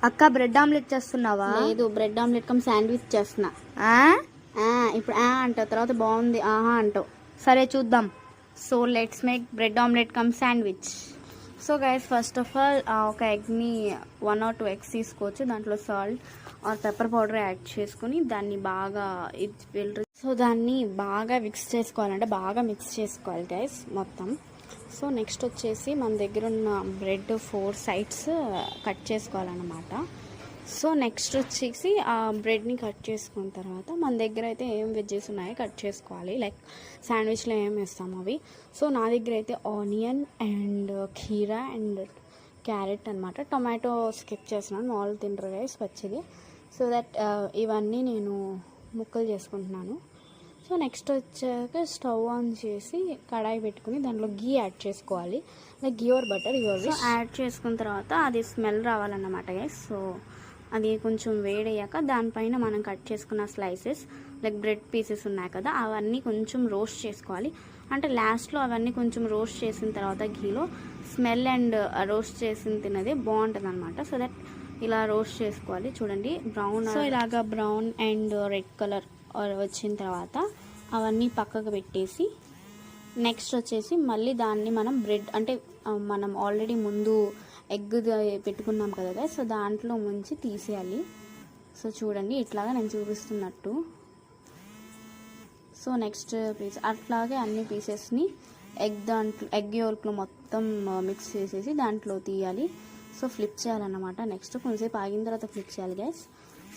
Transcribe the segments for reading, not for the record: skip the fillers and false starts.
అక్క bread omelette చేస్తున్నావా? లేదు, బ్రెడ్ ఆమ్లెట్ కమ్ శాండ్విచ్ చేస్తున్నా. ఇప్పుడు అంటావు, తర్వాత బాగుంది ఆహా అంటావు. సరే చూద్దాం. So let's make bread omelette cum sandwich. So guys, first of all ఒక ఎగ్ని 1 or 2 eggs తీసుకోవచ్చు. దాంట్లో salt or pepper powder add చేసుకుని దాన్ని బాగా దాన్ని బాగా మిక్స్ చేసుకోవాలి గైస్ మొత్తం. సో నెక్స్ట్ వచ్చేసి మన దగ్గర ఉన్న బ్రెడ్ 4 sides కట్ చేసుకోవాలన్నమాట. సో నెక్స్ట్ వచ్చేసి ఆ బ్రెడ్ని కట్ చేసుకున్న తర్వాత మన దగ్గర అయితే ఏం వెజ్జెస్ ఉన్నాయో కట్ చేసుకోవాలి. లైక్ శాండ్విచ్లో ఏం వేస్తాము అవి. సో నా దగ్గర అయితే ఆనియన్ అండ్ ఖీరా అండ్ క్యారెట్ అనమాట. టొమాటో స్కిప్ చేస్తున్నాను, వాళ్ళు తింటారు గైస్ పచ్చిది. సో దట్ ఇవన్నీ నేను ముక్కలు చేసుకుంటున్నాను. సో నెక్స్ట్ వచ్చాక స్టవ్ ఆన్ చేసి కడాయి పెట్టుకుని దాంట్లో గీ యాడ్ చేసుకోవాలి. Like ghee are butter so add చేసుకున్న తర్వాత అది స్మెల్ రావాలన్నమాట గైస్. సో అది కొంచెం వేడయ్యాక దానిపైన మనం కట్ చేసుకున్న స్లైసెస్ లైక్ బ్రెడ్ పీసెస్ ఉన్నాయి కదా, అవన్నీ కొంచెం రోస్ట్ చేసుకోవాలి. అంటే లాస్ట్లో అవన్నీ కొంచెం రోస్ట్ చేసిన తర్వాత గీలో స్మెల్ అండ్ రోస్ట్ చేసిన తిన్నది బాగుంటుంది అనమాట. సో దట్ ఇలా రోస్ట్ చేసుకోవాలి. చూడండి బ్రౌన్, సో ఇలాగా బ్రౌన్ అండ్ రెడ్ కలర్ వచ్చిన తర్వాత అవన్నీ పక్కకు పెట్టేసి నెక్స్ట్ వచ్చేసి మళ్ళీ దాన్ని మనం బ్రెడ్ అంటే మనం ఆల్రెడీ ముందు ఎగ్ పెట్టుకున్నాం కదా, సో దాంట్లో ముంచి తీసేయాలి. సో చూడండి ఇట్లాగా నేను చూపిస్తున్నట్టు. సో నెక్స్ట్ పీస్ అట్లాగే అన్ని పీసెస్ని ఎగ్ యోల్క్లో మొత్తం మిక్స్ చేసేసి దాంట్లో తీయాలి. సో ఫ్లిప్ చేయాలన్నమాట. నెక్స్ట్ కొంచెంసేపు ఆగిన తర్వాత ఫ్లిప్ చేయాలి గైస్.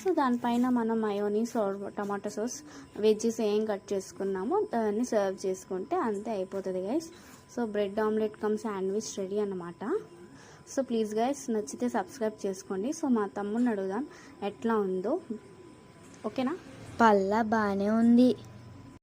సో దానిపైన మనం మయోనీస్ టమాటో సాస్ వెజ్జెస్ ఏం కట్ చేసుకున్నామో దాన్ని సర్వ్ చేసుకుంటే అంతే అయిపోతుంది guys. So bread omelette cum sandwich ready అన్నమాట. సో ప్లీజ్ గైస్ నచ్చితే సబ్స్క్రైబ్ చేసుకోండి. సో మా తమ్ముడిని అడుగుదాం ఎట్లా ఉందో. ఓకేనా? పళ్ళ బాగానే ఉంది.